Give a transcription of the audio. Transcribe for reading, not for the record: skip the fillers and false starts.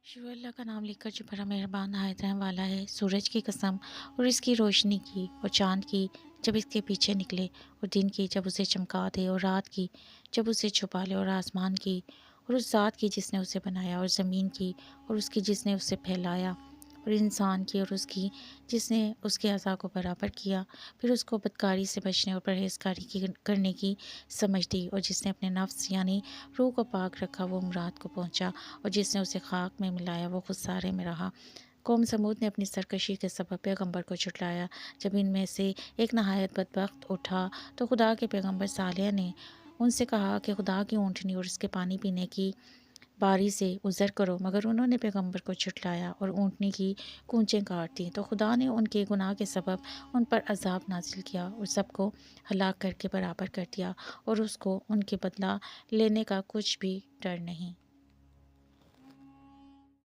شروع اللہ کا نام لکھ کر جو بڑا مہربان نہایت رحم والا ہے۔ سورج کی قسم اور اس کی روشنی کی، اور چاند کی جب اس کے پیچھے نکلے، اور دن کی جب اسے چمکا دے، اور رات کی جب اسے چھپا لے، اور آسمان کی اور اس ذات کی جس نے اسے بنایا، اور زمین کی اور اس کی جس نے اسے پھیلایا، اور انسان کی اور اس کی جس نے اس کے اعضاء کو برابر کیا، پھر اس کو بدکاری سے بچنے اور پرہیزگاری کرنے کی سمجھ دی، اور جس نے اپنے نفس یعنی روح کو پاک رکھا وہ مراد کو پہنچا، اور جس نے اسے خاک میں ملایا وہ خسارے میں رہا۔ قوم سمود نے اپنی سرکشی کے سبب پیغمبر کو جھٹلایا۔ جب ان میں سے ایک نہایت بدبخت اٹھا تو خدا کے پیغمبر صالح نے ان سے کہا کہ خدا کی اونٹنی اور اس کے پانی پینے کی باری سے عذر کرو، مگر انہوں نے پیغمبر کو جھٹلایا اور اونٹنی کی کونچیں کاٹ دیں، تو خدا نے ان کے گناہ کے سبب ان پر عذاب نازل کیا اور سب کو ہلاک کر کے برابر کر دیا، اور اس کو ان کے بدلہ لینے کا کچھ بھی ڈر نہیں۔